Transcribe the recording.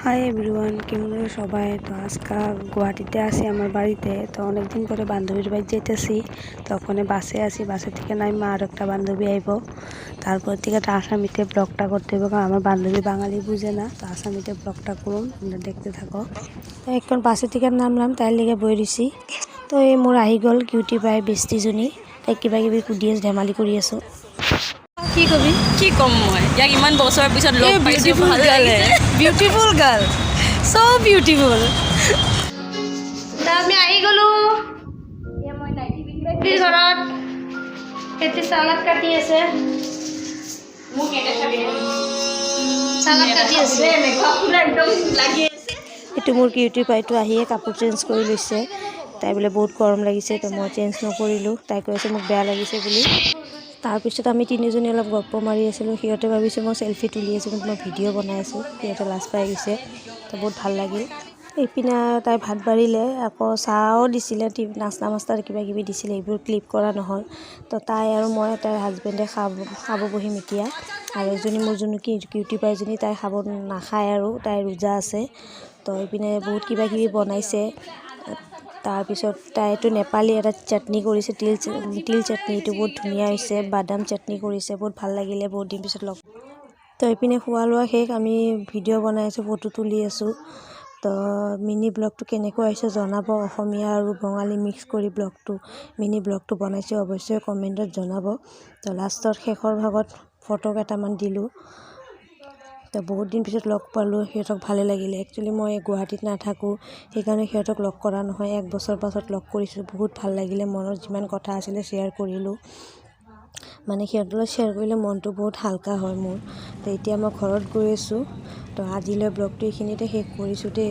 Hi everyone, কেমন আছো সবাই? তো আজকে গুয়াহাটিতে আছি আমার বাড়িতে। তো অনেকদিন পরে বান্ধবীর বাড়ি যেতেছি। তো ওখানে বাসে আছি, বাসে থেকে নাইমা আর একটা বান্ধবী আইব। তারপর থেকে তো আসামিতে ব্লগটা করতে হবে, কারণ আমার বান্ধবী বাঙালি বুঝে না। তো আসামিতে ব্লগটা করুন, তোমরা দেখতে থাকো। তো এখন বাসে থেকে নামলাম, তাই লেগে বই দিছি। তো এই মোর আহি গ'ল কিউটি পাই বেষ্টিজনী। তাই কিবা কিবি সুধি আছো, ধেমালি কৰি আছো। কি কবি? কি ক'ম মই ইয়াক ইমান বছৰৰ পিছত লগ পাইছোঁ, ভাল লাগিছে। Beautiful girl, so beautiful. আমি আহি গ'লো ব্যক্তিৰ ঘৰত। এতিয়া চালাড কাটি আছে, মোক এটা চাবি চালাড কাটি আছে। একদম লাগি আছে। এইটো মোৰ কিউটি পাইটো আহিয়ে কাপোৰ চেঞ্জ কৰি লৈছে। তাই বোলে বহুত গৰম লাগিছে, তো মই চেঞ্জ নকৰিলোঁ। তাই কৈছে মোক বেয়া লাগিছে বুলি। তাৰপিছত আমি তিনিজনী অলপ গপ্প মাৰি আছিলোঁ। সিহঁতে ভাবিছে মই চেল্ফি তুলি আছোঁ, কিন্তু মই ভিডিঅ' বনাই আছোঁ। সিহঁতে লাজ পাই গৈছে। তো বহুত ভাল লাগিল। এইপিনে তাই ভাত বাঢ়িলে, আকৌ চাহও দিছিলে, নাস্তা মাস্তাৰ কিবা কিবি দিছিলে। এইবোৰ ক্লিপ কৰা নহ'ল। তো তাই আৰু মই, তাইৰ হাজবেণ্ডে খাব বহিম এতিয়া। আৰু এজনী মোৰ যোন কিউটি পাইজনী, তাই খাব নাখায় আৰু তাই ৰোজা আছে। তো এইপিনে বহুত কিবা কিবি বনাইছে। তাৰপিছত তাইটো নেপালী এটা চাটনি কৰিছে, তিল চাটনি। এইটো বহুত ধুনীয়া হৈছে। বাদাম চাটনি কৰিছে, বহুত ভাল লাগিলে বহুত দিন পিছত লগ। তো এইপিনে খোৱা লোৱা শেষ, আমি ভিডিঅ' বনাই আছোঁ, ফটো তুলি আছোঁ। তো মিনি ব্লগটো কেনেকুৱা হৈছে জনাব। অসমীয়া আৰু বঙালী মিক্স কৰি মিনি ব্লগটো বনাইছোঁ, অৱশ্যে কমেণ্টত জনাব। তো লাষ্টত শেষৰ ভাগত ফটো কেইটামান দিলোঁ। তো বহুত দিন পিছত লগ পালোঁ, সিহঁতক ভালে লাগিলে। একচুৱেলি মই গুৱাহাটীত নাথাকোঁ, সেইকাৰণে সিহঁতক লগ কৰা নহয়। 1 বছৰ পাছত লগ কৰিছোঁ, বহুত ভাল লাগিলে। মনত যিমান কথা আছিলে শ্বেয়াৰ কৰিলোঁ। মানে সিহঁতৰ লগত শ্বেয়াৰ কৰিলে মনটো বহুত হালকা হয় মোৰ। তো এতিয়া মই ঘৰত গৈ আছোঁ। তো আজিলৈ ব্লগটো এইখিনিতে শেষ কৰিছোঁ দেই।